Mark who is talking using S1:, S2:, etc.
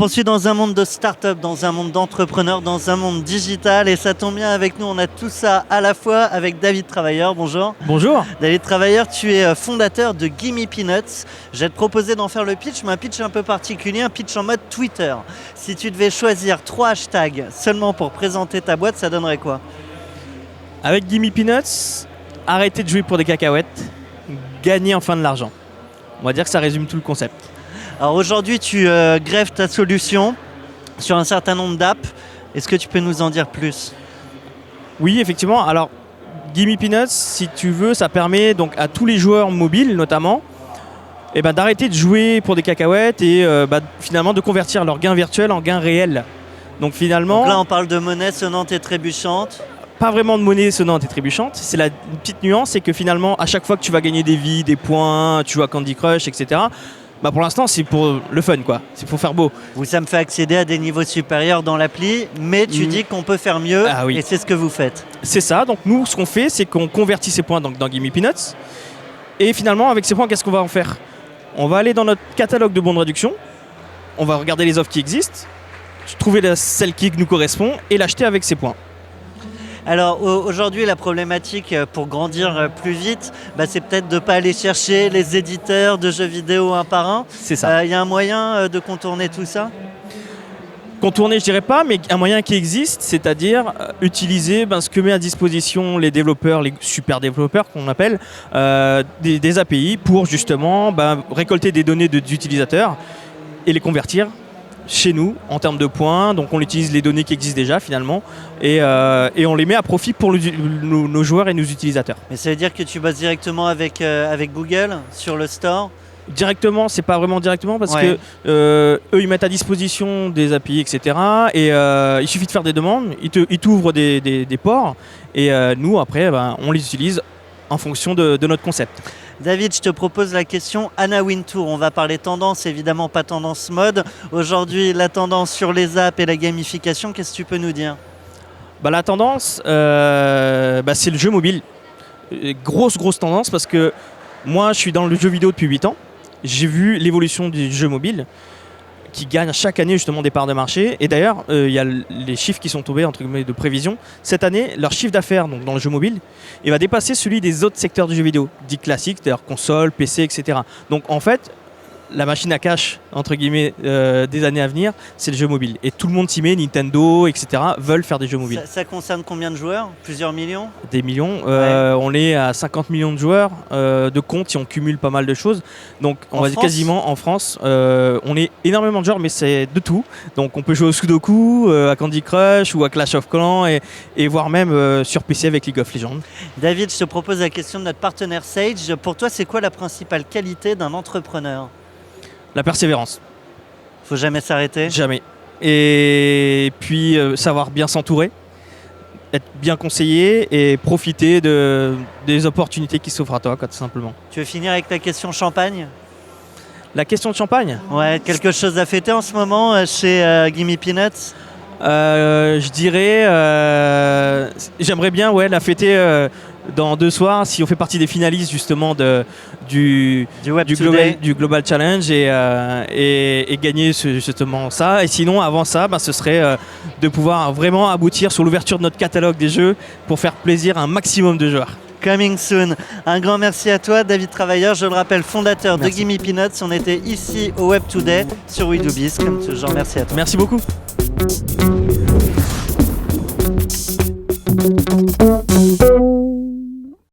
S1: poursuit dans un monde de start-up, dans un monde d'entrepreneurs, dans un monde digital. Et ça tombe bien avec nous, on a tout ça à la fois avec David Travailleur. Bonjour.
S2: Bonjour.
S1: David Travailleur, tu es fondateur de Gimme Peanuts. Je vais te proposer d'en faire le pitch, mais un pitch un peu particulier, un pitch en mode Twitter. Si tu devais choisir 3 hashtags seulement pour présenter ta boîte, ça donnerait quoi?
S2: Avec Gimme Peanuts, arrêter de jouer pour des cacahuètes, gagner enfin de l'argent. On va dire que ça résume tout le concept.
S1: Alors aujourd'hui, tu greffes ta solution sur un certain nombre d'apps. Est-ce que tu peux nous en dire plus?
S2: Oui, effectivement. Alors, Gimme Peanuts, si tu veux, ça permet donc à tous les joueurs mobiles, notamment, d'arrêter de jouer pour des cacahuètes et finalement de convertir leurs gains virtuels en gains réels. Donc finalement...
S1: Donc là, on parle de monnaie sonnante et trébuchante.
S2: Pas vraiment de monnaie sonnante et trébuchante. C'est la petite nuance, c'est que finalement, à chaque fois que tu vas gagner des vies, des points, tu joues à Candy Crush, etc., pour l'instant, c'est pour le fun, quoi. C'est pour faire beau.
S1: Ça me fait accéder à des niveaux supérieurs dans l'appli, mais tu dis qu'on peut faire mieux,
S2: oui.
S1: Et c'est ce que vous faites.
S2: C'est ça. Donc nous, ce qu'on fait, c'est qu'on convertit ces points dans Gimme Peanuts. Et finalement, avec ces points, qu'est-ce qu'on va en faire? On va aller dans notre catalogue de bons de réduction. On va regarder les offres qui existent, trouver celle qui nous correspond et l'acheter avec ces points.
S1: Alors aujourd'hui, la problématique pour grandir plus vite, c'est peut-être de ne pas aller chercher les éditeurs de jeux vidéo un par un.
S2: C'est ça.
S1: Il y a un moyen de contourner tout ça?
S2: Contourner, je dirais pas, mais un moyen qui existe, c'est-à-dire utiliser ce que met à disposition les développeurs, les super développeurs qu'on appelle, des API pour justement récolter des données d'utilisateurs et les convertir chez nous en termes de points. Donc on utilise les données qui existent déjà finalement et on les met à profit pour nos joueurs et nos utilisateurs.
S1: Mais ça veut dire que tu bosses directement avec Google sur le store?
S2: Directement, c'est pas vraiment directement parce que eux ils mettent à disposition des API, etc. Et il suffit de faire des demandes, ils t'ouvrent des ports et nous après on les utilise en fonction de notre concept.
S1: David, je te propose la question Anna Wintour. On va parler tendance, évidemment pas tendance mode. Aujourd'hui, la tendance sur les apps et la gamification, qu'est-ce que tu peux nous dire?
S2: La tendance, c'est le jeu mobile. Grosse tendance parce que moi, je suis dans le jeu vidéo depuis 8 ans. J'ai vu l'évolution du jeu mobile qui gagne chaque année justement des parts de marché. Et d'ailleurs, il y a les chiffres qui sont tombés entre guillemets de prévision. Cette année, leur chiffre d'affaires donc dans le jeu mobile, il va dépasser celui des autres secteurs du jeu vidéo, dits classiques, c'est-à-dire console, PC, etc. Donc en fait, la machine à cash, entre guillemets, des années à venir, c'est le jeu mobile. Et tout le monde s'y met, Nintendo, etc., veulent faire des jeux mobiles.
S1: Ça concerne combien de joueurs? Plusieurs millions?
S2: Des millions. On est à 50 millions de joueurs de comptes si on cumule pas mal de choses. Donc on va dire quasiment en France, on est énormément de joueurs, mais c'est de tout. Donc on peut jouer au Sudoku, à Candy Crush ou à Clash of Clans et voire même sur PC avec League of Legends.
S1: David, je te propose la question de notre partenaire Sage. Pour toi, c'est quoi la principale qualité d'un entrepreneur?
S2: La persévérance.
S1: Faut jamais s'arrêter?
S2: Jamais. Et puis savoir bien s'entourer, être bien conseillé et profiter des opportunités qui s'offrent à toi, tout simplement.
S1: Tu veux finir avec la question champagne?
S2: La question de champagne?
S1: Ouais, quelque chose à fêter en ce moment chez Gimme Peanuts?
S2: Je dirais, j'aimerais bien la fêter dans 2 soirs si on fait partie des finalistes justement du Global Challenge et gagner justement ça. Et sinon avant ça, ce serait de pouvoir vraiment aboutir sur l'ouverture de notre catalogue des jeux pour faire plaisir à un maximum de joueurs.
S1: Coming soon. Un grand merci à toi, David Travailleur. Je le rappelle, fondateur de Gimme Peanuts. On était ici au Web Today sur We Do Biz. Comme toujours, merci à toi.
S2: Merci beaucoup.